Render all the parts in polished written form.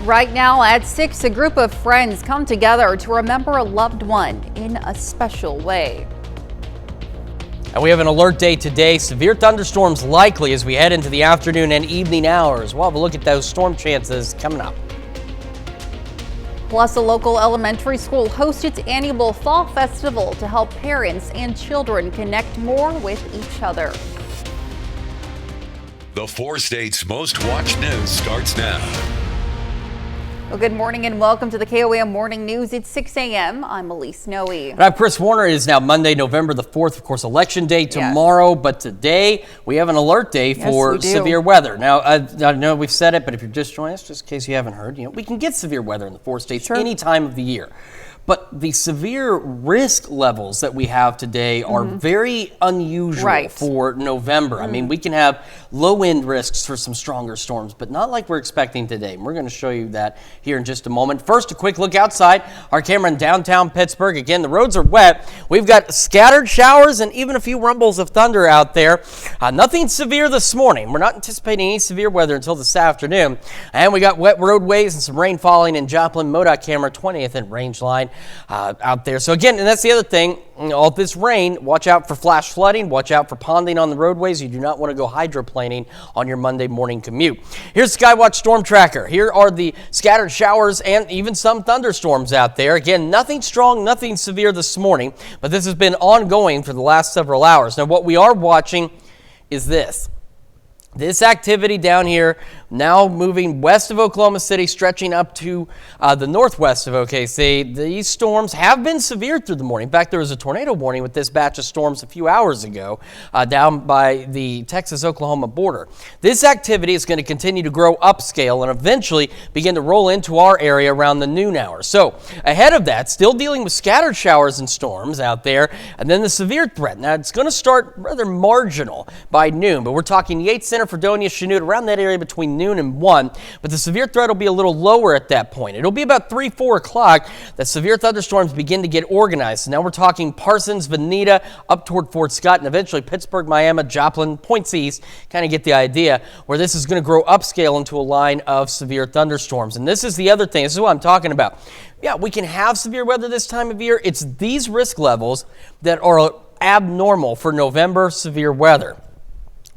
Right now at 6, a group of friends come together to remember a loved one in a special way. And we have an alert day today. Severe thunderstorms likely as we head into the afternoon and evening hours. We'll have a look at those storm chances coming up. Plus, a local elementary school hosts its annual Fall Festival to help parents and children connect more with each other. The 4 states' most watched news starts now. Well, good morning and welcome to the KOAM Morning News. It's 6 a.m. I'm Elise Snowy. And I'm Chris Warner. It is now Monday, November the 4th. Of course, Election Day tomorrow, but today we have an alert day for severe weather. Now, I know we've said it, but if you're just joining us, just in case you haven't heard, we can get severe weather in the 4 states any time of the year. But the severe risk levels that we have today are very unusual for November. I mean, we can have low-end risks for some stronger storms, but not like we're expecting today. And we're going to show you that here in just a moment. First, a quick look outside. Our camera in downtown Pittsburgh. Again, the roads are wet. We've got scattered showers and even a few rumbles of thunder out there. Nothing severe this morning. We're not anticipating any severe weather until this afternoon. And we got wet roadways and some rain falling in Joplin. MoDOT camera 20th and range line out there. So again, and that's the other thing, all this rain, watch out for flash flooding, watch out for ponding on the roadways. You do not want to go hydroplaning on your Monday morning commute. Here's Skywatch Storm Tracker. Here are the scattered showers and even some thunderstorms out there. Again, nothing strong, nothing severe this morning, but this has been ongoing for the last several hours. Now, what we are watching is this. This activity down here now moving west of Oklahoma City, stretching up to the northwest of OKC. These storms have been severe through the morning. In fact, there was a tornado warning with this batch of storms a few hours ago down by the Texas-Oklahoma border. This activity is going to continue to grow upscale and eventually begin to roll into our area around the noon hour. So ahead of that, still dealing with scattered showers and storms out there, and then the severe threat. Now, it's going to start rather marginal by noon, but we're talking Yates Center, Fredonia, Chanute, around that area between noon and 1, but the severe threat will be a little lower at that point. It'll be about 3, 4 o'clock that severe thunderstorms begin to get organized. So now we're talking Parsons, Veneta, up toward Fort Scott, and eventually Pittsburgh, Miami, Joplin, points east. Kind of get the idea where this is going to grow upscale into a line of severe thunderstorms. And this is the other thing. This is what I'm talking about. Yeah, we can have severe weather this time of year. It's these risk levels that are abnormal for November severe weather.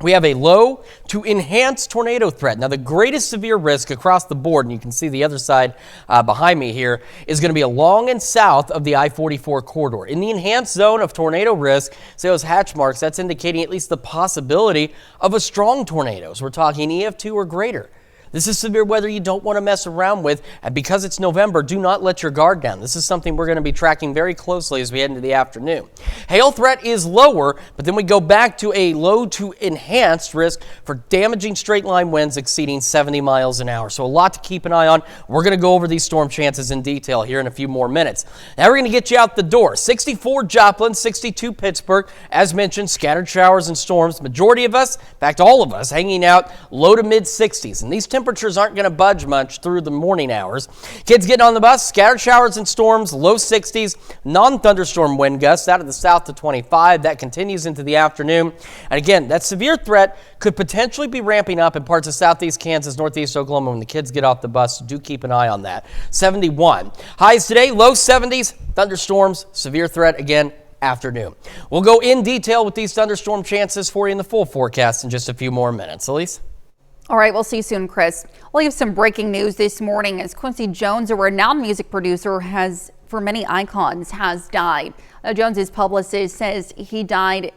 We have a low to enhanced tornado threat. Now, the greatest severe risk across the board, and you can see the other side behind me here, is going to be along and south of the I-44 corridor. In the enhanced zone of tornado risk, see those hatch marks, that's indicating at least the possibility of a strong tornado. So we're talking EF2 or greater. This is severe weather you don't want to mess around with, and because it's November, do not let your guard down. This is something we're going to be tracking very closely as we head into the afternoon. Hail threat is lower, but then we go back to a low to enhanced risk for damaging straight line winds exceeding 70 miles an hour. So a lot to keep an eye on. We're going to go over these storm chances in detail here in a few more minutes. Now we're going to get you out the door. 64 Joplin, 62 Pittsburgh. As mentioned, scattered showers and storms. Majority of us, in fact all of us, hanging out low to mid 60s. And these temperatures aren't going to budge much through the morning hours. Kids getting on the bus, scattered showers and storms, low 60s, non-thunderstorm wind gusts out of the south to 25. That continues into the afternoon. And again, that severe threat could potentially be ramping up in parts of southeast Kansas, northeast Oklahoma when the kids get off the bus. So do keep an eye on that. 71. Highs today, low 70s, thunderstorms, severe threat again. Afternoon. We'll go in detail with these thunderstorm chances for you in the full forecast in just a few more minutes. Elise? All right, we'll see you soon, Chris. We'll have some breaking news this morning as Quincy Jones, a renowned music producer, for many icons, has died. Jones's publicist says he died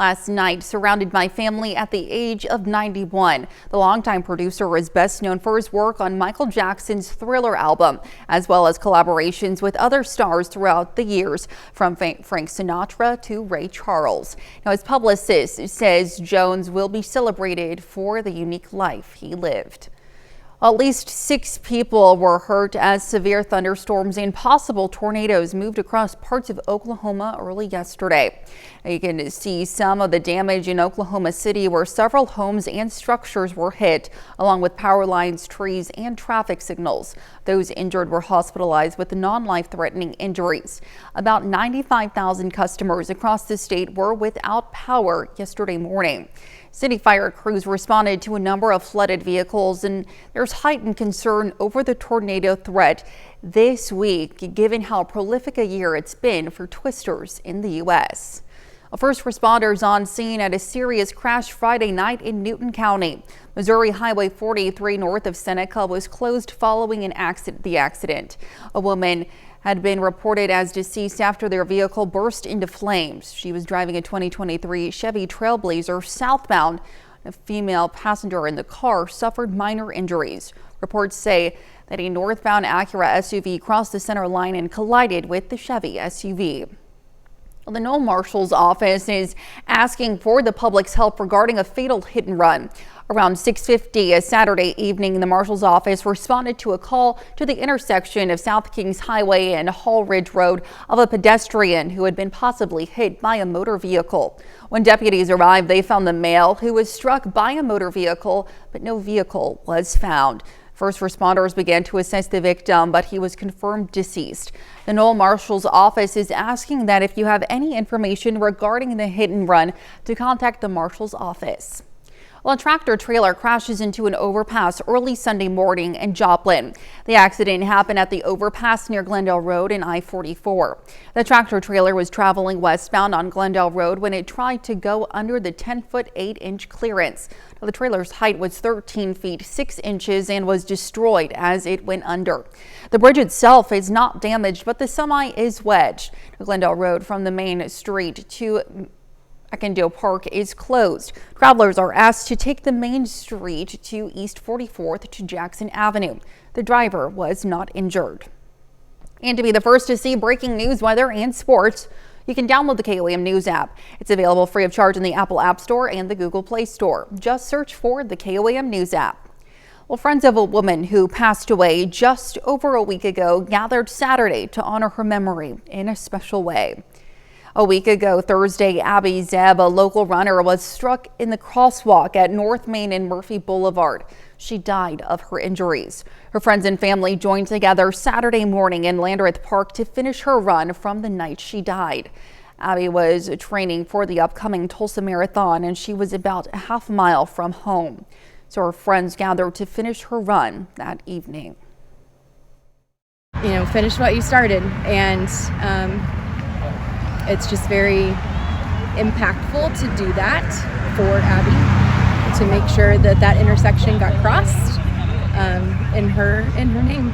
last night surrounded by family at the age of 91. The longtime producer is best known for his work on Michael Jackson's Thriller album, as well as collaborations with other stars throughout the years, from Frank Sinatra to Ray Charles. Now, his publicist says Jones will be celebrated for the unique life he lived. At least 6 people were hurt as severe thunderstorms and possible tornadoes moved across parts of Oklahoma early yesterday. You can see some of the damage in Oklahoma City, where several homes and structures were hit, along with power lines, trees, and traffic signals. Those injured were hospitalized with non-life-threatening injuries. About 95,000 customers across the state were without power yesterday morning. City fire crews responded to a number of flooded vehicles, and there's heightened concern over the tornado threat this week, given how prolific a year it's been for twisters in the U.S. First responders on scene at a serious crash Friday night in Newton County. Missouri Highway 43 north of Seneca was closed following the accident. A woman had been reported as deceased after their vehicle burst into flames. She was driving a 2023 Chevy Trailblazer southbound. A female passenger in the car suffered minor injuries. Reports say that a northbound Acura SUV crossed the center line and collided with the Chevy SUV. The Knoll Marshal's office is asking for the public's help regarding a fatal hit and run. Around 6:50 Saturday evening, the Marshal's office responded to a call to the intersection of South Kings Highway and Hall Ridge Road of a pedestrian who had been possibly hit by a motor vehicle. When deputies arrived, they found the male who was struck by a motor vehicle, but no vehicle was found. First responders began to assess the victim, but he was confirmed deceased. The Knoll Marshal's office is asking that if you have any information regarding the hit and run, to contact the Marshal's office. Well, a tractor trailer crashes into an overpass early Sunday morning in Joplin. The accident happened at the overpass near Glendale Road and I-44. The tractor trailer was traveling westbound on Glendale Road when it tried to go under the 10-foot 8-inch clearance. The trailer's height was 13 feet 6 inches and was destroyed as it went under. The bridge itself is not damaged, but the semi is wedged. Glendale Road from the main street to Eckendale Park is closed. Travelers are asked to take the main street to East 44th to Jackson Avenue. The driver was not injured. And to be the first to see breaking news, weather, and sports, you can download the KOAM News app. It's available free of charge in the Apple App Store and the Google Play Store. Just search for the KOAM News app. Well, friends of a woman who passed away just over a week ago gathered Saturday to honor her memory in a special way. A week ago Thursday, Abby Zebb, a local runner, was struck in the crosswalk at North Main and Murphy Boulevard. She died of her injuries. Her friends and family joined together Saturday morning in Landreth Park to finish her run from the night she died. Abby was training for the upcoming Tulsa Marathon, and she was about a half mile from home. So her friends gathered to finish her run that evening. Finish what you started, and it's just very impactful to do that for Abby, to make sure that that intersection got crossed in her name.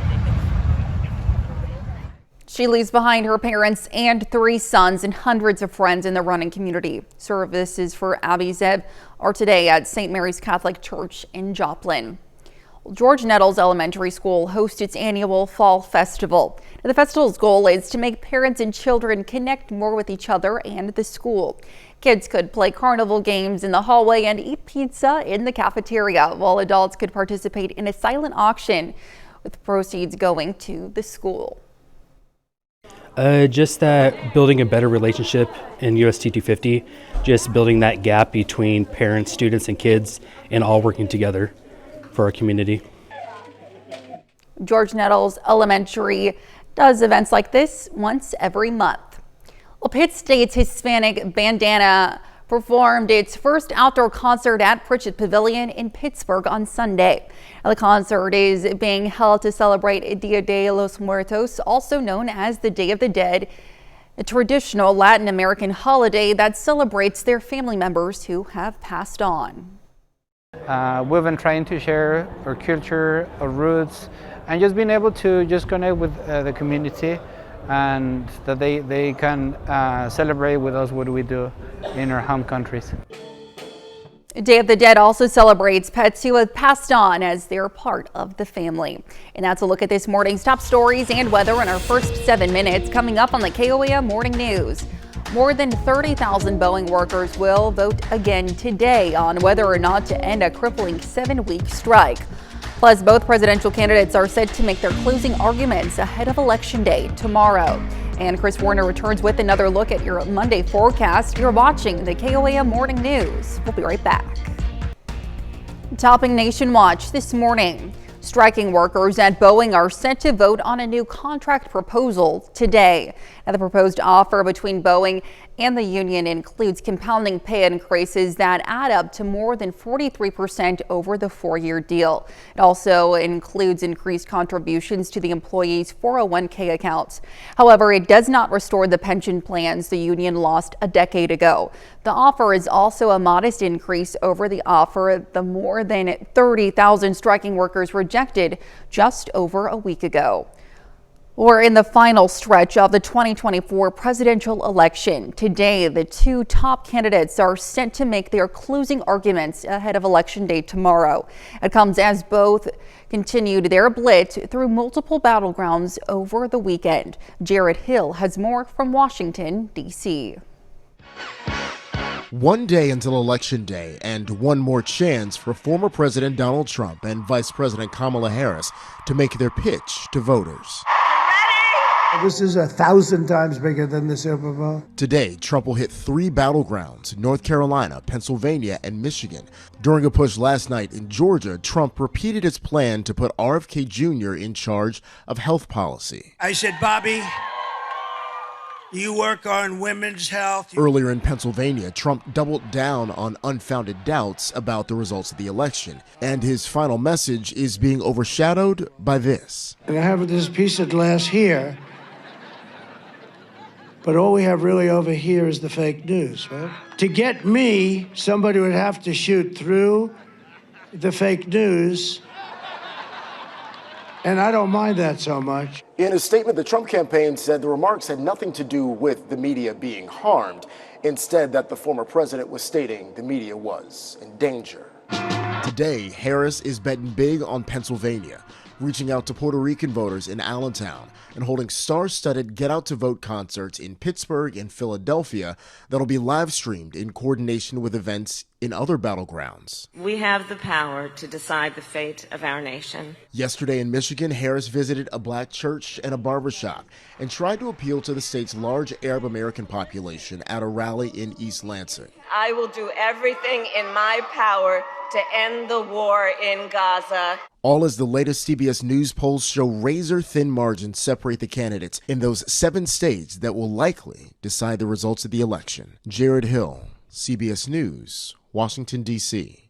She leaves behind her parents and 3 sons and hundreds of friends in the running community. Services for Abby Zebb are today at St. Mary's Catholic Church in Joplin. George Nettles Elementary School hosts its annual Fall Festival. The festival's goal is to make parents and children connect more with each other and the school. Kids could play carnival games in the hallway and eat pizza in the cafeteria, while adults could participate in a silent auction, with proceeds going to the school. Just that building a better relationship in UST 250, just building that gap between parents, students, and kids, and all working together for our community. George Nettles Elementary does events like this once every month. Well, Pitt State's Hispanic Bandana performed its first outdoor concert at Pritchett Pavilion in Pittsburgh on Sunday. The concert is being held to celebrate Dia de los Muertos, also known as the Day of the Dead, a traditional Latin American holiday that celebrates their family members who have passed on. We've been trying to share our culture, our roots, and just being able to just connect with the community, and that they can celebrate with us what we do in our home countries. Day of the Dead also celebrates pets who have passed on as they're part of the family. And that's a look at this morning's top stories and weather in our first 7 minutes, coming up on the KOAM Morning News. More than 30,000 Boeing workers will vote again today on whether or not to end a crippling 7-week strike. Plus, both presidential candidates are set to make their closing arguments ahead of Election Day tomorrow. And Chris Warner returns with another look at your Monday forecast. You're watching the KOAM Morning News. We'll be right back. Topping Nation Watch this morning. Striking workers at Boeing are set to vote on a new contract proposal today. Now, the proposed offer between Boeing and the union includes compounding pay increases that add up to more than 43% over the 4-year deal. It also includes increased contributions to the employees' 401k accounts. However, it does not restore the pension plans the union lost a decade ago. The offer is also a modest increase over the offer the more than 30,000 striking workers rejected just over a week ago. We're in the final stretch of the 2024 presidential election. Today, the two top candidates are set to make their closing arguments ahead of Election Day tomorrow. It comes as both continued their blitz through multiple battlegrounds over the weekend. Jared Hill has more from Washington, D.C. One day until Election Day, and one more chance for former President Donald Trump and Vice President Kamala Harris to make their pitch to voters. This is 1,000 times bigger than the Super Bowl. Today, Trump will hit 3 battlegrounds, North Carolina, Pennsylvania, and Michigan. During a push last night in Georgia, Trump repeated his plan to put RFK Jr. in charge of health policy. I said, Bobby, you work on women's health. Earlier in Pennsylvania, Trump doubled down on unfounded doubts about the results of the election, and his final message is being overshadowed by this. And I have this piece of glass here, but all we have really over here is the fake news, right? To get me, somebody would have to shoot through the fake news, and I don't mind that so much. In a statement, the Trump campaign said the remarks had nothing to do with the media being harmed. Instead, that the former president was stating the media was in danger. Today, Harris is betting big on Pennsylvania, reaching out to Puerto Rican voters in Allentown and holding star-studded get-out-to-vote concerts in Pittsburgh and Philadelphia that'll be live-streamed in coordination with events in other battlegrounds. We have the power to decide the fate of our nation. Yesterday in Michigan, Harris visited a black church and a barbershop and tried to appeal to the state's large Arab American population at a rally in East Lansing. I will do everything in my power to end the war in Gaza. All as the latest CBS News polls show razor-thin margins separate the candidates in those 7 states that will likely decide the results of the election. Jared Hill, CBS News, Washington, D.C.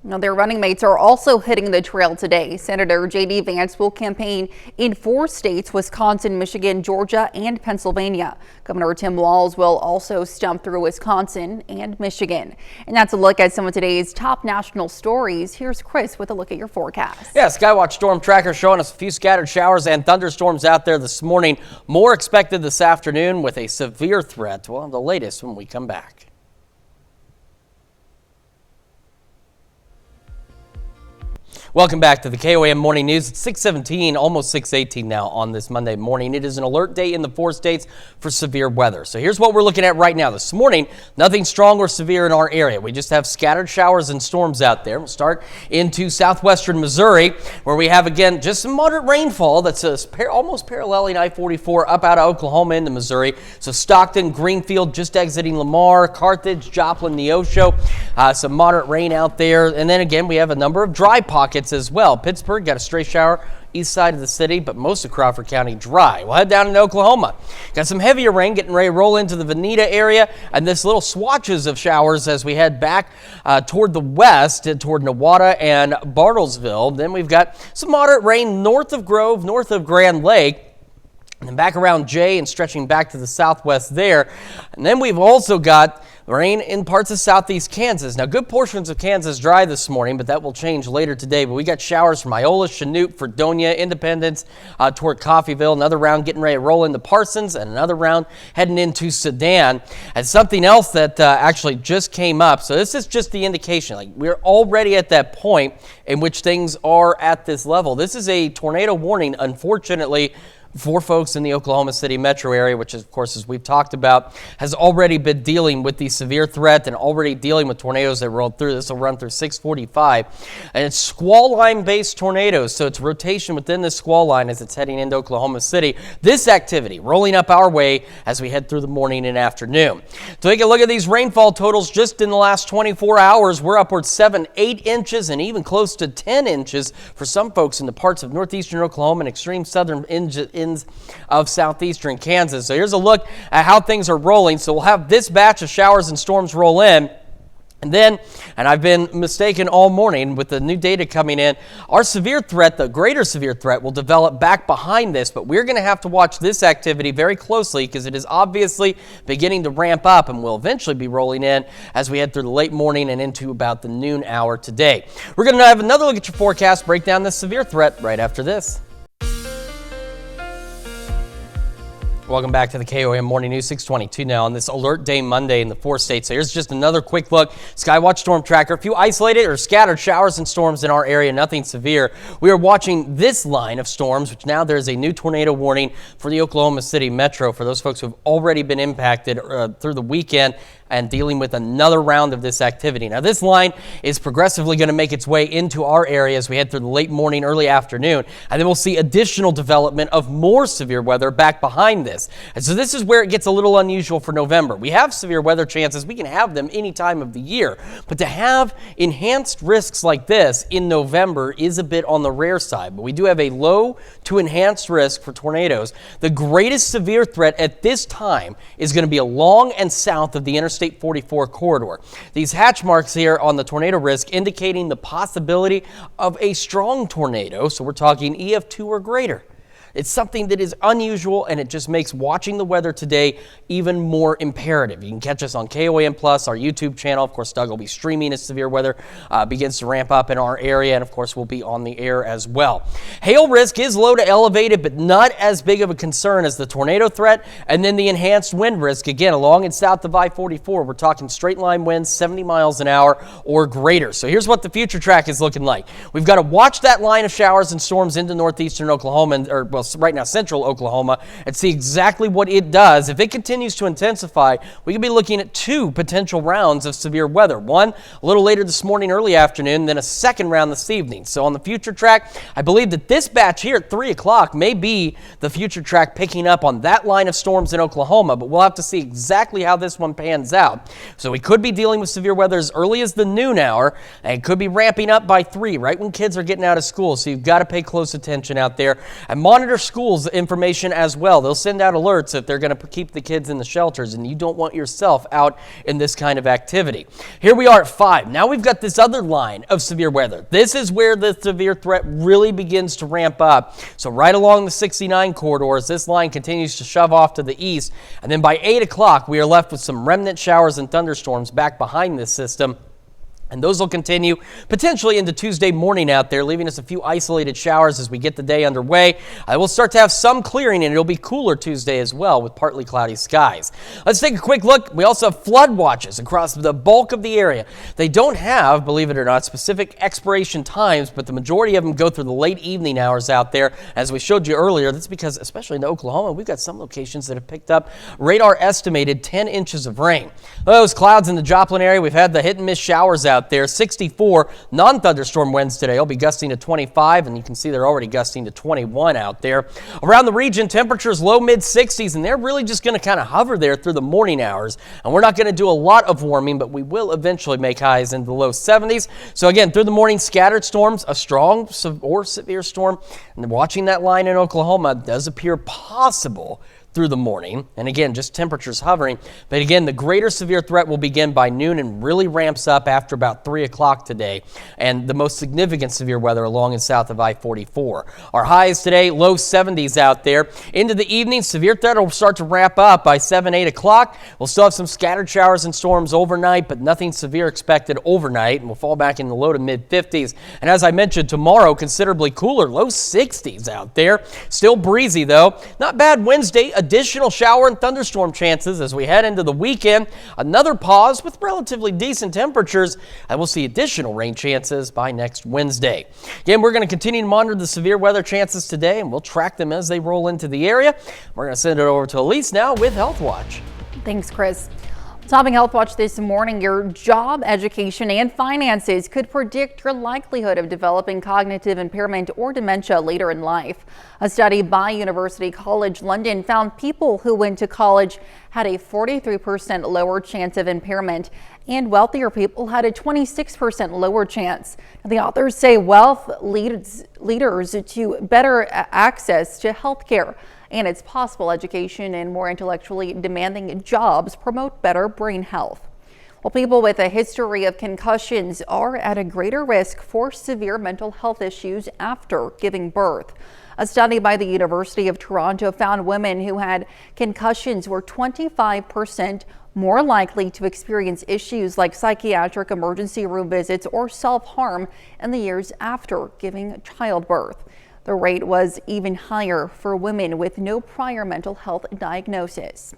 Now, their running mates are also hitting the trail today. Senator J.D. Vance will campaign in 4 states, Wisconsin, Michigan, Georgia, and Pennsylvania. Governor Tim Walz will also stump through Wisconsin and Michigan. And that's a look at some of today's top national stories. Here's Chris with a look at your forecast. Yeah, Skywatch Storm Tracker showing us a few scattered showers and thunderstorms out there this morning. More expected this afternoon with a severe threat. We'll have the latest when we come back. Welcome back to the KOAM Morning News. It's 6:17, almost 6:18 now on this Monday morning. It is an alert day in the 4 states for severe weather. So here's what we're looking at right now. This morning, nothing strong or severe in our area. We just have scattered showers and storms out there. We'll start into southwestern Missouri, where we have, again, just some moderate rainfall that's almost paralleling I-44 up out of Oklahoma into Missouri. So Stockton, Greenfield, just exiting Lamar, Carthage, Joplin, Neosho. Some moderate rain out there. And then again, we have a number of dry pockets as well. Pittsburgh got a stray shower east side of the city, but most of Crawford County dry. We'll head down into Oklahoma. Got some heavier rain getting ready to roll into the Veneta area, and this little swatches of showers as we head back toward the west, toward Nowata and Bartlesville. Then we've got some moderate rain north of Grove, north of Grand Lake, and then back around Jay and stretching back to the southwest there. And then we've also got rain in parts of southeast Kansas. Now, good portions of Kansas dry this morning, but that will change later today. But we got showers from Iola, Chanute, Fredonia, Independence, toward Coffeyville. Another round getting ready to roll into Parsons, and another round heading into Sedan. And something else that actually just came up. So this is just the indication. Like, we're already at that point in which things are at this level. This is a tornado warning, unfortunately, for folks in the Oklahoma City metro area, which is, of course, as we've talked about, has already been dealing with the severe threat and already dealing with tornadoes that rolled through. This will run through 645. And it's squall line-based tornadoes, so it's rotation within the squall line as it's heading into Oklahoma City. This activity rolling up our way as we head through the morning and afternoon. Take a look at these rainfall totals just in the last 24 hours. We're upwards 7, 8 inches and even close to 10 inches for some folks in the parts of northeastern Oklahoma and extreme southern ends of southeastern Kansas. So here's a look at how things are rolling. So we'll have this batch of showers and storms roll in. And then, and I've been mistaken all morning with the new data coming in, our severe threat, the greater severe threat, will develop back behind this, but we're going to have to watch this activity very closely because it is obviously beginning to ramp up and will eventually be rolling in as we head through the late morning and into about the noon hour today. We're going to have another look at your forecast, break down the severe threat right after this. Welcome back to the KOAM Morning News, 622 now on this Alert Day Monday in the 4 states. So here's just another quick look. Skywatch Storm Tracker. A few isolated or scattered showers and storms in our area, nothing severe. We are watching this line of storms, which now there's a new tornado warning for the Oklahoma City metro for those folks who have already been impacted through the weekend and dealing with another round of this activity. Now, this line is progressively going to make its way into our area as we head through the late morning, early afternoon, and then we'll see additional development of more severe weather back behind this. And so this is where it gets a little unusual for November. We have severe weather chances. We can have them any time of the year, but to have enhanced risks like this in November is a bit on the rare side. But we do have a low to enhanced risk for tornadoes. The greatest severe threat at this time is going to be along and south of the Interstate 44 corridor. These hatch marks here on the tornado risk indicating the possibility of a strong tornado. So we're talking EF2 or greater. It's something that is unusual, and it just makes watching the weather today even more imperative. You can catch us on KOAM Plus, our YouTube channel. Of course, Doug will be streaming as severe weather begins to ramp up in our area, and of course, we'll be on the air as well. Hail risk is low to elevated, but not as big of a concern as the tornado threat, and then the enhanced wind risk. Again, along and south of I-44, we're talking straight line winds, 70 miles an hour or greater. So here's what the future track is looking like. We've got to watch that line of showers and storms into northeastern Oklahoma, right now central Oklahoma, and see exactly what it does. If it continues to intensify, we could be looking at 2 potential rounds of severe weather. One a little later this morning, early afternoon, then a second round this evening. So on the future track, I believe that this batch here at 3 o'clock may be the future track picking up on that line of storms in Oklahoma, but we'll have to see exactly how this one pans out. So we could be dealing with severe weather as early as the noon hour, and it could be ramping up by 3, right when kids are getting out of school. So you've got to pay close attention out there and monitor schools information as well. They'll send out alerts if they're going to keep the kids in the shelters, and you don't want yourself out in this kind of activity. Here we are at 5. Now we've got this other line of severe weather. This is where the severe threat really begins to ramp up. So right along the 69 corridors, this line continues to shove off to the east, and then by 8 o'clock, we are left with some remnant showers and thunderstorms back behind this system. And those will continue potentially into Tuesday morning out there, leaving us a few isolated showers as we get the day underway. We'll start to have some clearing, and it'll be cooler Tuesday as well with partly cloudy skies. Let's take a quick look. We also have flood watches across the bulk of the area. They don't have, believe it or not, specific expiration times, but the majority of them go through the late evening hours out there. As we showed you earlier, that's because, especially in Oklahoma, we've got some locations that have picked up radar estimated 10 inches of rain. Those clouds in the Joplin area, we've had the hit and miss showers out there. 64 non-thunderstorm winds today. Will be gusting to 25, and you can see they're already gusting to 21 out there. Around the region, temperatures low mid 60s, and they're really just going to kind of hover there through the morning hours. And we're not going to do a lot of warming, but we will eventually make highs into the low 70s. So again, through the morning, scattered storms, a strong or severe storm, and watching that line in Oklahoma does appear possible through the morning. And again, just temperatures hovering. But again, the greater severe threat will begin by noon and really ramps up after about 3 o'clock today. And the most significant severe weather along and south of I-44. Our highs today, low 70s out there. Into the evening, severe threat will start to ramp up by 7, 8 o'clock. We'll still have some scattered showers and storms overnight, but nothing severe expected overnight. And we'll fall back in the low to mid 50s. And as I mentioned, tomorrow, considerably cooler, low 60s out there. Still breezy though. Not bad Wednesday, a additional shower and thunderstorm chances as we head into the weekend. Another pause with relatively decent temperatures, and we'll see additional rain chances by next Wednesday. Again, we're going to continue to monitor the severe weather chances today, and we'll track them as they roll into the area. We're going to send it over to Elise now with Health Watch. Thanks, Chris. Topping Health Watch this morning, your job, education, and finances could predict your likelihood of developing cognitive impairment or dementia later in life. A study by University College London found people who went to college had a 43% lower chance of impairment, and wealthier people had a 26% lower chance. The authors say wealth leads leaders to better access to health care, and it's possible education and more intellectually demanding jobs promote better brain health. Well, people with a history of concussions are at a greater risk for severe mental health issues after giving birth. A study by the University of Toronto found women who had concussions were 25% more likely to experience issues like psychiatric emergency room visits or self-harm in the years after giving childbirth. The rate was even higher for women with no prior mental health diagnosis.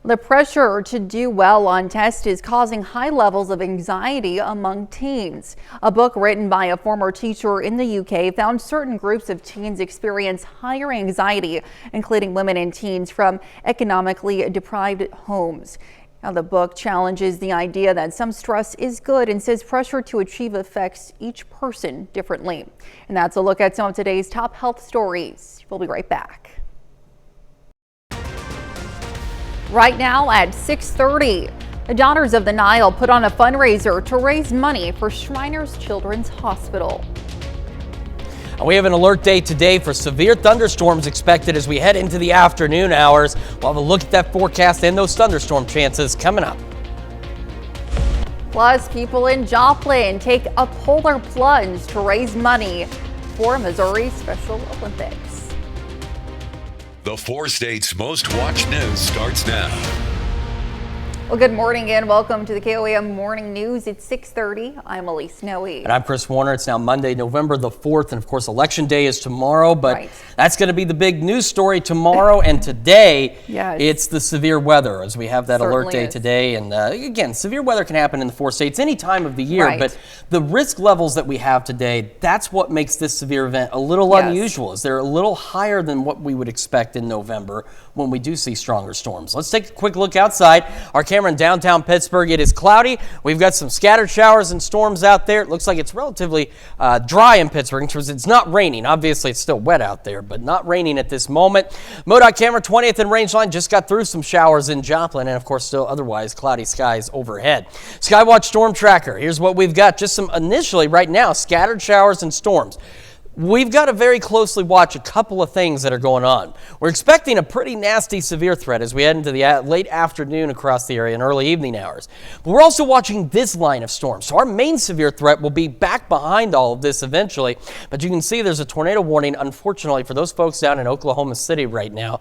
The pressure to do well on tests is causing high levels of anxiety among teens. A book written by a former teacher in the UK found certain groups of teens experience higher anxiety, including women and teens from economically deprived homes. Now, the book challenges the idea that some stress is good and says pressure to achieve affects each person differently. And that's a look at some of today's top health stories. We'll be right back. Right now at 6:30, the Daughters of the Nile put on a fundraiser to raise money for Shriners Children's Hospital. We have an alert day today for severe thunderstorms expected as we head into the afternoon hours. We'll have a look at that forecast and those thunderstorm chances coming up. Plus, people in Joplin take a polar plunge to raise money for Missouri Special Olympics. The 4 states' most watched news starts now. Well, good morning and welcome to the KOAM Morning News. It's 6:30. I'm Elise Noe. And I'm Chris Warner. It's now Monday, November the 4th. And of course, Election Day is tomorrow, but that's going to be the big news story tomorrow. And today, it's the severe weather as we have that alert day today. And again, severe weather can happen in the 4 states any time of the year, but the risk levels that we have today, that's what makes this severe event a little unusual. Is they're a little higher than what we would expect in November when we do see stronger storms. Let's take a quick look outside. Our camera in downtown Pittsburgh. It is cloudy. We've got some scattered showers and storms out there. It looks like it's relatively dry in Pittsburgh because it's not raining. Obviously, it's still wet out there, but not raining at this moment. MoDOT camera 20th and Rangeline just got through some showers in Joplin, and of course, still otherwise cloudy skies overhead. Skywatch Storm Tracker. Here's what we've got. Just some initially right now, scattered showers and storms. We've got to very closely watch a couple of things that are going on. We're expecting a pretty nasty severe threat as we head into the late afternoon across the area and early evening hours. But we're also watching this line of storms. So our main severe threat will be back behind all of this eventually. But you can see there's a tornado warning, unfortunately, for those folks down in Oklahoma City right now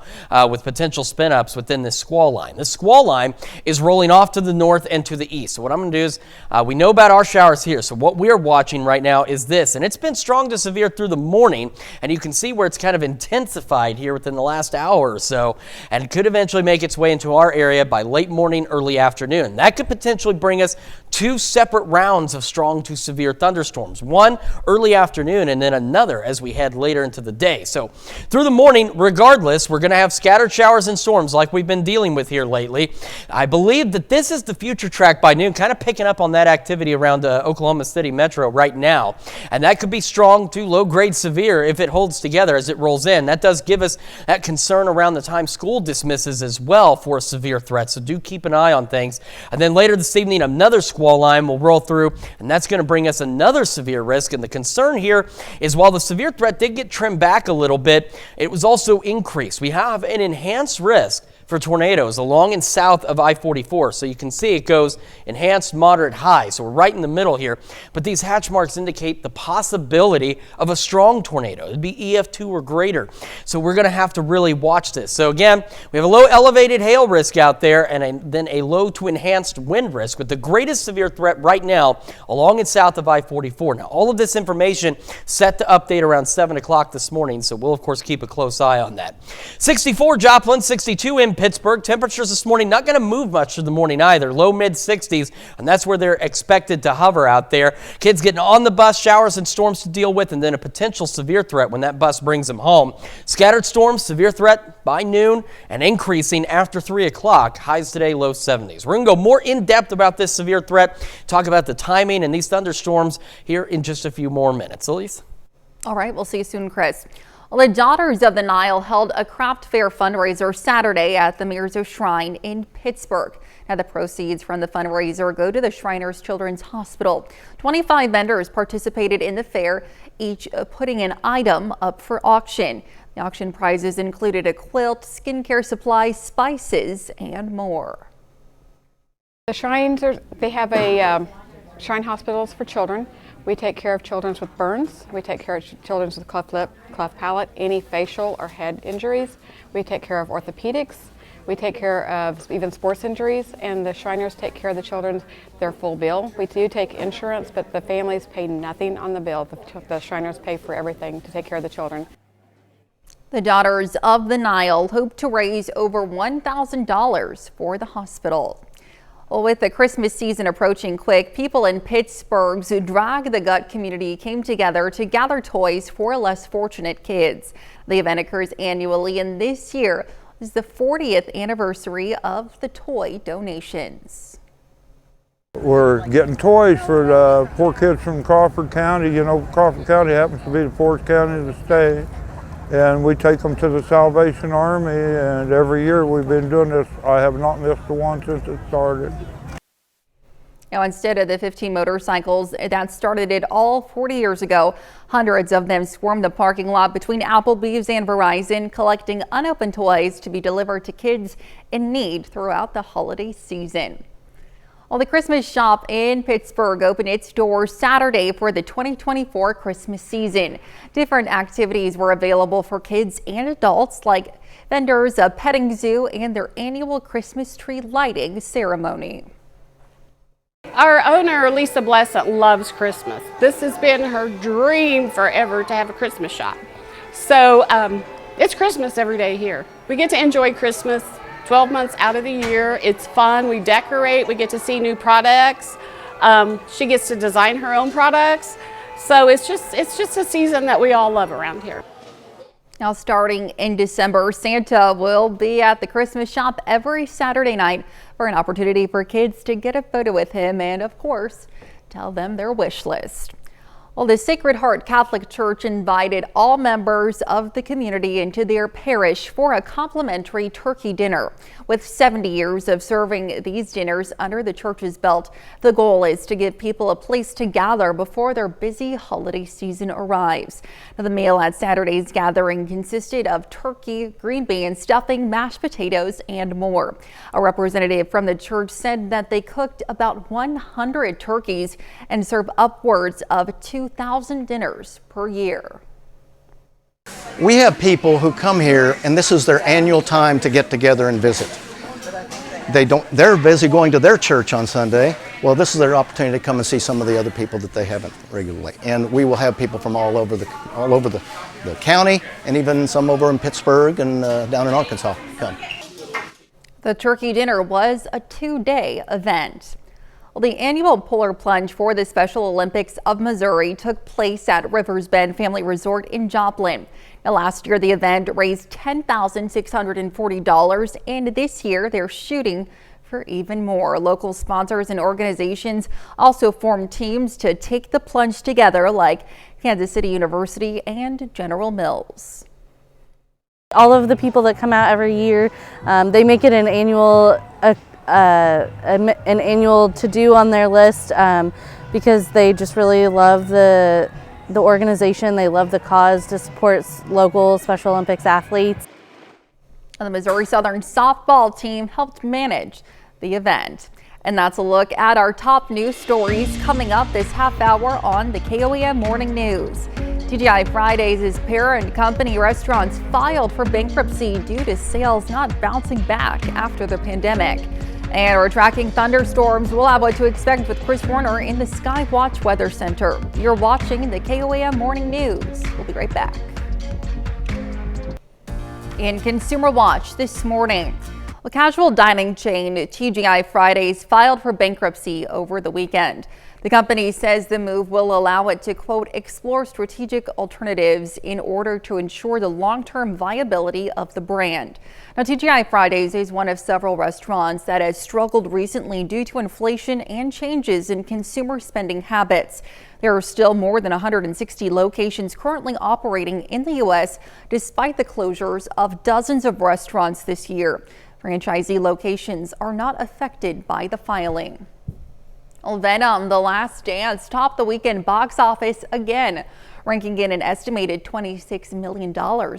with potential spin-ups within this squall line. This squall line is rolling off to the north and to the east. So what I'm going to do is we know about our showers here. So what we are watching right now is this. And it's been strong to severe through the morning, and you can see where it's kind of intensified here within the last hour or so, and it could eventually make its way into our area by late morning, early afternoon. That could potentially bring us 2 separate rounds of strong to severe thunderstorms, one early afternoon and then another as we head later into the day. So through the morning, regardless, we're going to have scattered showers and storms like we've been dealing with here lately. I believe that this is the future track by noon, kind of picking up on that activity around Oklahoma City Metro right now, and that could be strong to low-grade severe if it holds together as it rolls in. That does give us that concern around the time school dismisses as well for a severe threat, so do keep an eye on things. And then later this evening, another squall line will roll through, and that's going to bring us another severe risk. And the concern here is while the severe threat did get trimmed back a little bit, it was also increased. We have an enhanced risk for tornadoes along and south of I-44. So you can see it goes enhanced, moderate, high. So we're right in the middle here. But these hatch marks indicate the possibility of a strong tornado. It'd be EF2 or greater. So we're going to have to really watch this. So again, we have a low elevated hail risk out there and then a low to enhanced wind risk with the greatest severe threat right now along and south of I-44. Now, all of this information set to update around 7 o'clock this morning. So we'll, of course, keep a close eye on that. 64 Joplin, 62 in Pittsburgh. Temperatures this morning not going to move much through the morning either. Low mid 60s, and that's where they're expected to hover out there. Kids getting on the bus, showers and storms to deal with, and then a potential severe threat when that bus brings them home. Scattered storms, severe threat by noon, and increasing after 3 o'clock. Highs today, low 70s. We're going to go more in depth about this severe threat, talk about the timing and these thunderstorms here in just a few more minutes. Elise? All right, we'll see you soon, Chris. Well, the Daughters of the Nile held a craft fair fundraiser Saturday at the Mirza Shrine in Pittsburgh. Now, the proceeds from the fundraiser go to the Shriners Children's Hospital. 25 vendors participated in the fair, each putting an item up for auction. The auction prizes included a quilt, skincare supplies, spices, and more. The Shrines, they have a Shrine Hospitals for children. We take care of children with burns. We take care of children with cleft lip, cleft palate, any facial or head injuries. We take care of orthopedics. We take care of even sports injuries, and the Shriners take care of the children their full bill. We do take insurance, but the families pay nothing on the bill. The Shriners pay for everything to take care of the children. The Daughters of the Nile hope to raise over $1,000 for the hospital. Well, with the Christmas season approaching quick, people in Pittsburgh's Drag the Gut community came together to gather toys for less fortunate kids. The event occurs annually, and this year is the 40th anniversary of the toy donations. We're getting toys for the poor kids from Crawford County. You know, Crawford County happens to be the poorest county in the state. And we take them to the Salvation Army, and every year we've been doing this. I have not missed a one since it started. Now, instead of the 15 motorcycles that started it all 40 years ago, hundreds of them swarmed the parking lot between Applebee's and Verizon, collecting unopened toys to be delivered to kids in need throughout the holiday season. Well, the Christmas shop in Pittsburgh opened its doors Saturday for the 2024 Christmas season. Different activities were available for kids and adults, like vendors, a petting zoo, and their annual Christmas tree lighting ceremony. Our owner, Lisa Blessett, loves Christmas. This has been her dream forever to have a Christmas shop. So it's Christmas every day here. We get to enjoy Christmas 12 months out of the year. It's fun. We decorate. We get to see new products. She gets to design her own products. So it's just a season that we all love around here. Now, starting in December, Santa will be at the Christmas shop every Saturday night for an opportunity for kids to get a photo with him and, of course, tell them their wish list. Well, the Sacred Heart Catholic Church invited all members of the community into their parish for a complimentary turkey dinner. With 70 years of serving these dinners under the church's belt, the goal is to give people a place to gather before their busy holiday season arrives. Now, the meal at Saturday's gathering consisted of turkey, green beans, stuffing, mashed potatoes, and more. A representative from the church said that they cooked about 100 turkeys and serve upwards of 2,000 dinners per year. We have people who come here and this is their annual time to get together and visit. They're busy going to their church on Sunday. Well, this is their opportunity to come and see some of the other people that they haven't regularly. And we will have people from all over the county, and even some over in Pittsburgh and down in Arkansas come. The turkey dinner was a 2-day event. Well, the annual polar plunge for the Special Olympics of Missouri took place at Rivers Bend Family Resort in Joplin. Now, last year, the event raised $10,640, and this year they're shooting for even more. Local sponsors and organizations also formed teams to take the plunge together, like Kansas City University and General Mills. All of the people that come out every year, they make it an annual to do on their list because they just really love the organization. They love the cause to support local Special Olympics athletes. The Missouri Southern softball team helped manage the event. And that's a look at our top news stories coming up this half hour on the KOAM Morning News. TGI Fridays' parent company restaurants filed for bankruptcy due to sales not bouncing back after the pandemic. And we're tracking thunderstorms. We'll have what to expect with Chris Warner in the Skywatch Weather Center. You're watching the KOAM Morning News. We'll be right back. In Consumer Watch this morning, the casual dining chain TGI Fridays filed for bankruptcy over the weekend. The company says the move will allow it to, quote, explore strategic alternatives in order to ensure the long-term viability of the brand. Now, TGI Fridays is one of several restaurants that has struggled recently due to inflation and changes in consumer spending habits. There are still more than 160 locations currently operating in the U.S., despite the closures of dozens of restaurants this year. Franchisee locations are not affected by the filing. Venom: The Last Dance topped the weekend box office again, ranking in an estimated $26 million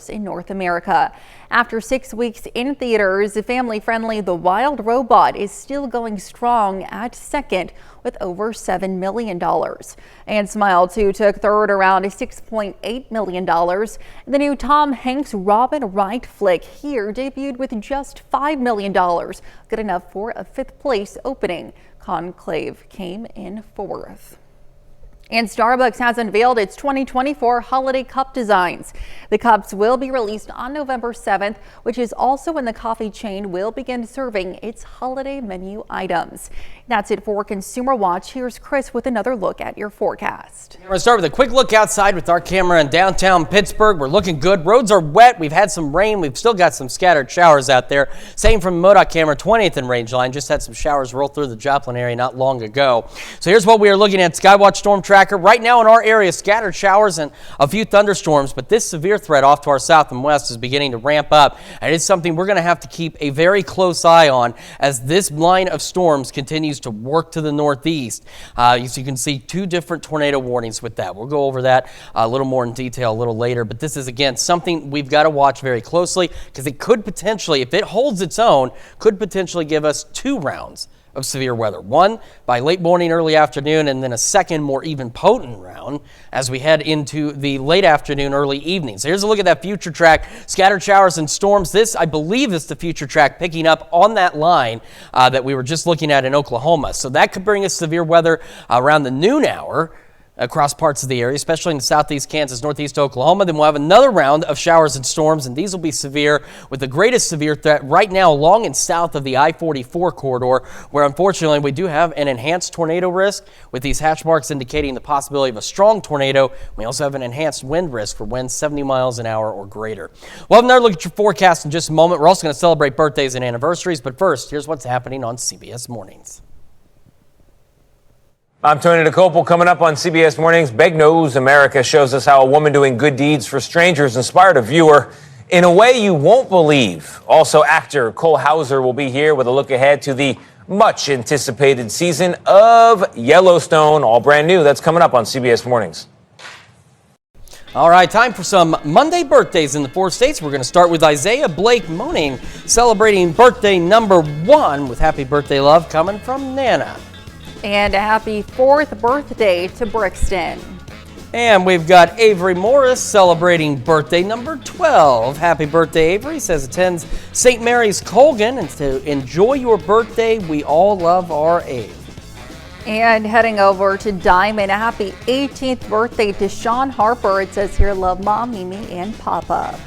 in North America. After 6 weeks in theaters, the family-friendly The Wild Robot is still going strong at second with over $7 million. And Smile 2 took third around $6.8 million. The new Tom Hanks Robin Wright flick here debuted with just $5 million, good enough for a fifth place opening. Conclave came in fourth. And Starbucks has unveiled its 2024 holiday cup designs. The cups will be released on November 7th, which is also when the coffee chain will begin serving its holiday menu items. That's it for Consumer Watch. Here's Chris with another look at your forecast. We're going to start with a quick look outside with our camera in downtown Pittsburgh. We're looking good. Roads are wet. We've had some rain. We've still got some scattered showers out there. Same from MoDOT camera, 20th and Rangeline. Just had some showers roll through the Joplin area not long ago. So here's what we are looking at. Skywatch Storm Tracker. Right now in our area, scattered showers and a few thunderstorms, but this severe threat off to our south and west is beginning to ramp up. And it's something we're going to have to keep a very close eye on as this line of storms continues to work to the northeast. As you can see, 2 different tornado warnings with that. We'll go over that a little more in detail a little later, but this is, again, something we've got to watch very closely because it could potentially, if it holds its own, could potentially give us 2 rounds of severe weather. One by late morning, early afternoon, and then a second, more even potent round as we head into the late afternoon, early evening. So here's a look at that future track. Scattered showers and storms. This, I believe, is the future track picking up on that line that we were just looking at in Oklahoma. So that could bring us severe weather around the noon hour across parts of the area, especially in southeast Kansas, northeast Oklahoma. Then we'll have another round of showers and storms, and these will be severe, with the greatest severe threat right now along and south of the I-44 corridor, where unfortunately we do have an enhanced tornado risk, with these hatch marks indicating the possibility of a strong tornado. We also have an enhanced wind risk for winds 70 miles an hour or greater. We'll have another look at your forecast in just a moment. We're also going to celebrate birthdays and anniversaries, but first, here's what's happening on CBS Mornings. I'm Tony DeCopel. Coming up on CBS Mornings, Beg Knows America shows us how a woman doing good deeds for strangers inspired a viewer in a way you won't believe. Also, actor Cole Hauser will be here with a look ahead to the much anticipated season of Yellowstone. All brand new. That's coming up on CBS Mornings. All right, time for some Monday birthdays in the 4 states. We're going to start with Isaiah Blake Moaning, celebrating birthday number 1 with happy birthday love coming from Nana. And a happy 4th birthday to Brixton. And we've got Avery Morris celebrating birthday number 12. Happy birthday, Avery. Says attends St. Mary's Colgan. And to enjoy your birthday, we all love our Ave. And heading over to Diamond, a happy 18th birthday to Sean Harper. It says here, love Mom, Mimi, and Papa.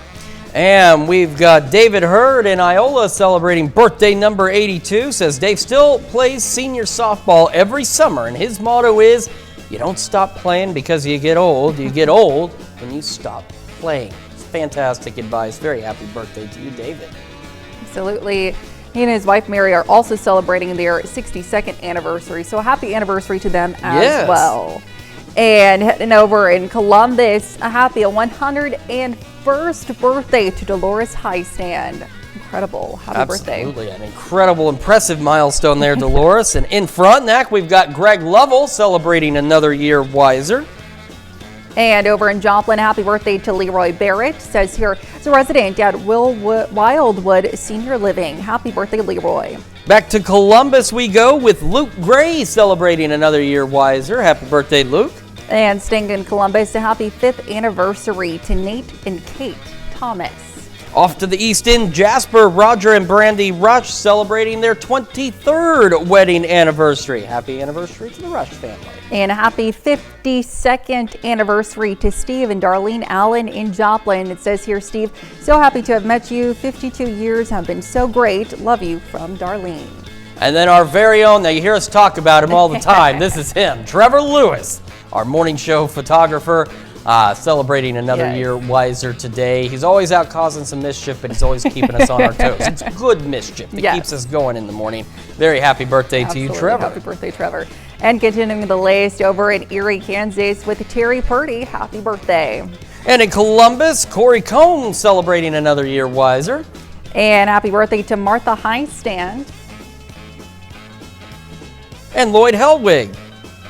And we've got David Hurd in Iola celebrating birthday number 82. Says Dave still plays senior softball every summer, and his motto is, you don't stop playing because you get old. You get old when you stop playing. It's fantastic advice. Very happy birthday to you, David. Absolutely. He and his wife Mary are also celebrating their 62nd anniversary. So a happy anniversary to them as well. And heading over in Columbus, a happy 101st birthday to Dolores Highstand. Incredible. Happy birthday. Absolutely. An incredible, impressive milestone there, Dolores. And in Frontenac, we've got Greg Lovell celebrating another year wiser. And over in Joplin, happy birthday to Leroy Barrett. Says here, as a resident at Wildwood Senior Living. Happy birthday, Leroy. Back to Columbus we go with Luke Gray celebrating another year wiser. Happy birthday, Luke. And staying in Columbus, a happy 5th anniversary to Nate and Kate Thomas. Off to the East End, Jasper, Roger, and Brandy Rush celebrating their 23rd wedding anniversary. Happy anniversary to the Rush family. And a happy 52nd anniversary to Steve and Darlene Allen in Joplin. It says here, Steve, so happy to have met you. 52 years have been so great. Love you, from Darlene. And then our very own, now you hear us talk about him all the time. This is him, Trevor Lewis, our morning show photographer. Celebrating another year wiser today. He's always out causing some mischief, but he's always keeping us on our toes. It's good mischief that keeps us going in the morning. Very happy birthday to you, Trevor. Happy birthday, Trevor. And continuing the list over in Erie, Kansas with Terry Purdy. Happy birthday. And in Columbus, Corey KOAM celebrating another year wiser. And happy birthday to Martha Highstand. And Lloyd Helwig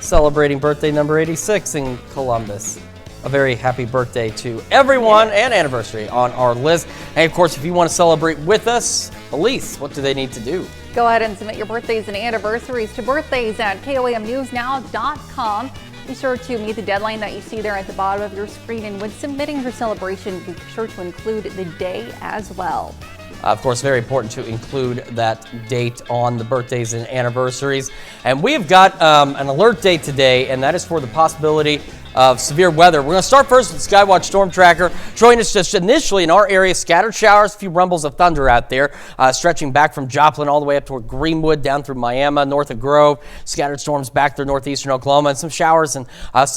celebrating birthday number 86 in Columbus. A very happy birthday to everyone and anniversary on our list. And of course, if you want to celebrate with us, Elise, what do they need to do? Go ahead and submit your birthdays and anniversaries to birthdays@KOAMnewsnow.com. Be sure to meet the deadline that you see there at the bottom of your screen. And when submitting your celebration, be sure to include the day as well. Of course, very important to include that date on the birthdays and anniversaries. And we have got an alert day today, and that is for the possibility of severe weather. We're going to start first with the Skywatch Storm Tracker, showing us just initially in our area scattered showers, a few rumbles of thunder out there, stretching back from Joplin all the way up toward Greenwood, down through Miami, north of Grove, scattered storms back through northeastern Oklahoma, and some showers and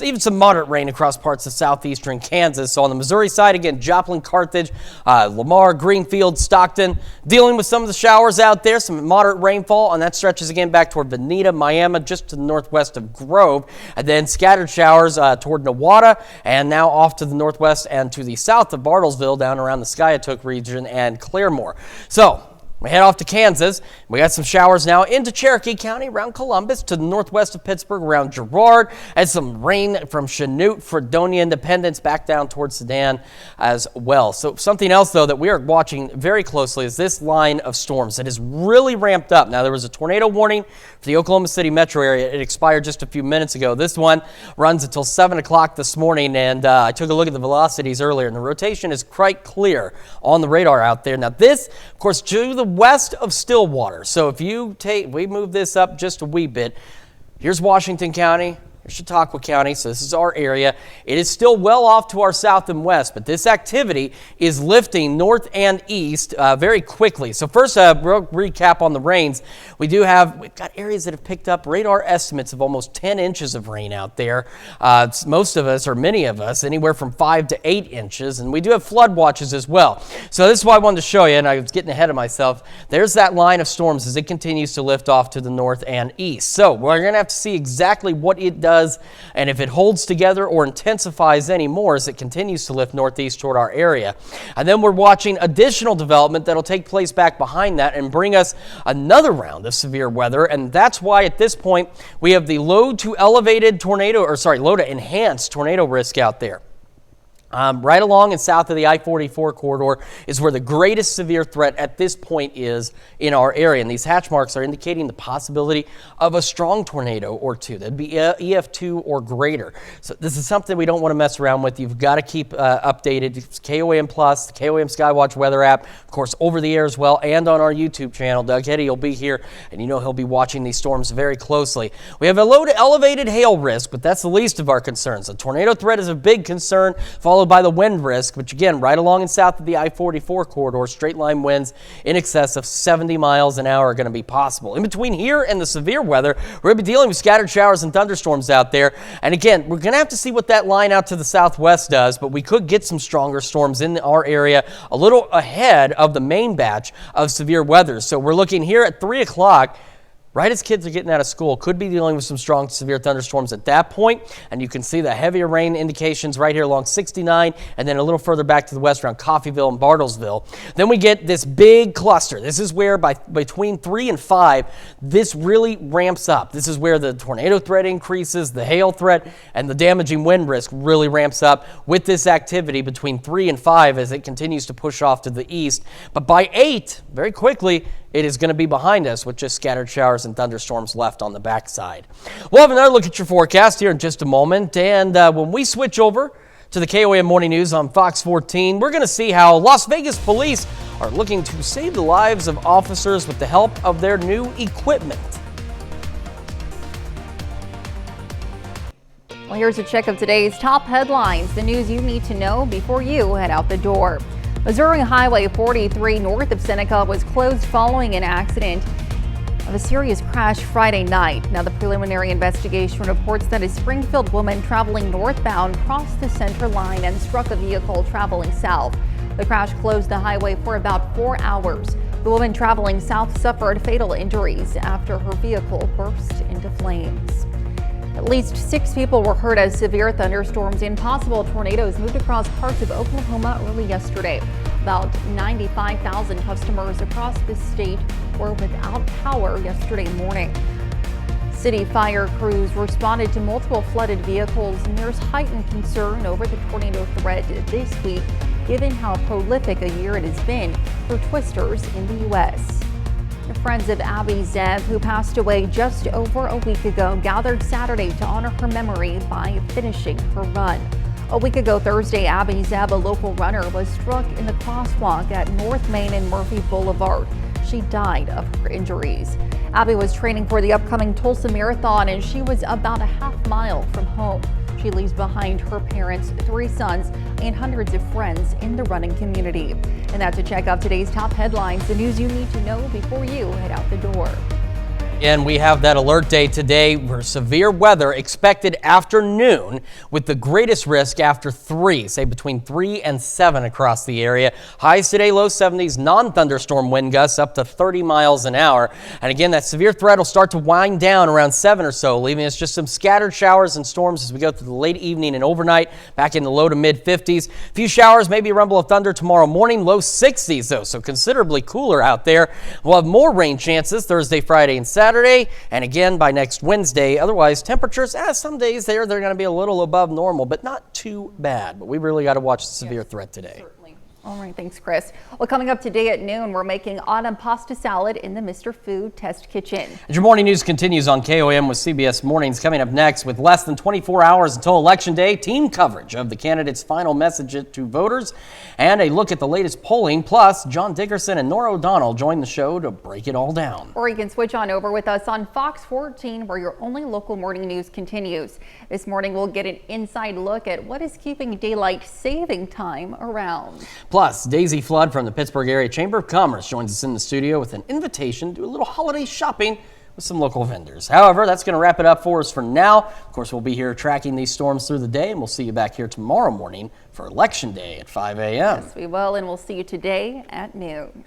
even some moderate rain across parts of southeastern Kansas. So on the Missouri side, again, Joplin, Carthage, Lamar, Greenfield, Stockton, dealing with some of the showers out there, some moderate rainfall, and that stretches again back toward Veneta, Miami, just to the northwest of Grove, and then scattered showers toward Nowata, and now off to the northwest and to the south of Bartlesville, down around the Skiatook region and Claremore. So we head off to Kansas. We got some showers now into Cherokee County, around Columbus, to the northwest of Pittsburgh, around Girard, and some rain from Chanute, Fredonia, Independence, back down towards Sedan as well. So something else, though, that we are watching very closely is this line of storms that has really ramped up. Now, there was a tornado warning for the Oklahoma City metro area. It expired just a few minutes ago. This one runs until 7 o'clock this morning, and I took a look at the velocities earlier, and the rotation is quite clear on the radar out there. Now, this, of course, to the west of Stillwater. So if we move this up just a wee bit, here's Washington County, here's Chautauqua County, so this is our area. It is still well off to our south and west, but this activity is lifting north and east very quickly. So first, real recap on the rains. We've got areas that have picked up radar estimates of almost 10 inches of rain out there. Most of us, or many of us, anywhere from 5 to 8 inches, and we do have flood watches as well. So this is why I wanted to show you, and I was getting ahead of myself. There's that line of storms as it continues to lift off to the north and east. So we're going to have to see exactly what it does and if it holds together or intensifies anymore as it continues to lift northeast toward our area. And then we're watching additional development that'll take place back behind that and bring us another round of severe weather. And that's why at this point we have the low to enhanced tornado risk out there. Right along and south of the I-44 corridor is where the greatest severe threat at this point is in our area. And these hatch marks are indicating the possibility of a strong tornado or two. That'd be EF2 or greater. So this is something we don't want to mess around with. You've got to keep updated. It's KOAM Plus, the KOAM Skywatch weather app, of course, over the air as well, and on our YouTube channel. Doug Heddy will be here, and you know he'll be watching these storms very closely. We have a low to elevated hail risk, but that's the least of our concerns. The tornado threat is a big concern, followed by the wind risk, which again, right along and south of the I-44 corridor, straight line winds in excess of 70 miles an hour are going to be possible. In between here and the severe weather, we're going to be dealing with scattered showers and thunderstorms out there. And again, we're going to have to see what that line out to the southwest does, but we could get some stronger storms in our area a little ahead of the main batch of severe weather. So we're looking here at 3 o'clock. right as kids are getting out of school. Could be dealing with some strong to severe thunderstorms at that point. And you can see the heavier rain indications right here along 69 and then a little further back to the west around Coffeyville and Bartlesville. Then we get this big cluster. This is where between 3 and 5, this really ramps up. This is where the tornado threat increases, the hail threat, and the damaging wind risk really ramps up with this activity between 3 and 5 as it continues to push off to the east. But by 8, very quickly, it is going to be behind us with just scattered showers and thunderstorms left on the backside. We'll have another look at your forecast here in just a moment. And when we switch over to the KOAM Morning News on Fox 14, we're going to see how Las Vegas police are looking to save the lives of officers with the help of their new equipment. Well, here's a check of today's top headlines, the news you need to know before you head out the door. Missouri Highway 43 north of Seneca was closed following an accident of a serious crash Friday night. Now, the preliminary investigation reports that a Springfield woman traveling northbound crossed the center line and struck a vehicle traveling south. The crash closed the highway for about 4 hours. The woman traveling south suffered fatal injuries after her vehicle burst into flames. At least 6 people were hurt as severe thunderstorms and possible tornadoes moved across parts of Oklahoma early yesterday. About 95,000 customers across the state were without power yesterday morning. City fire crews responded to multiple flooded vehicles, and there's heightened concern over the tornado threat this week, given how prolific a year it has been for twisters in the U.S. The friends of Abby Zeb, who passed away just over a week ago, gathered Saturday to honor her memory by finishing her run. A week ago Thursday, Abby Zeb, a local runner, was struck in the crosswalk at North Main and Murphy Boulevard. She died of her injuries. Abby was training for the upcoming Tulsa Marathon, and she was about a half mile from home. She leaves behind her parents, 3 sons, and hundreds of friends in the running community. And that's a check of today's top headlines, the news you need to know before you head out the door. And we have that alert day today for severe weather expected after noon with the greatest risk after 3, say between 3 and 7 across the area. Highs today, low 70s, non-thunderstorm wind gusts up to 30 miles an hour. And again, that severe threat will start to wind down around 7 or so, leaving us just some scattered showers and storms as we go through the late evening and overnight, back in the low to mid 50s. A few showers, maybe a rumble of thunder tomorrow morning, low 60s though, so considerably cooler out there. We'll have more rain chances Thursday, Friday, and Saturday, and again by next Wednesday. Otherwise, temperatures, some days they're going to be a little above normal, but not too bad. But we really got to watch the severe threat today. Certainly. All right, thanks, Chris. Well, coming up today at noon, we're making autumn pasta salad in the Mr. Food Test Kitchen. And your morning news continues on KOAM with CBS Mornings. Coming up next, with less than 24 hours until Election Day, team coverage of the candidates' final message to voters and a look at the latest polling. Plus, John Dickerson and Nora O'Donnell join the show to break it all down. Or you can switch on over with us on Fox 14, where your only local morning news continues. This morning, we'll get an inside look at what is keeping daylight saving time around. Plus, Daisy Flood from the Pittsburgh Area Chamber of Commerce joins us in the studio with an invitation to do a little holiday shopping with some local vendors. However, that's going to wrap it up for us for now. Of course, we'll be here tracking these storms through the day, and we'll see you back here tomorrow morning for Election Day at 5 a.m. Yes, we will, and we'll see you today at noon.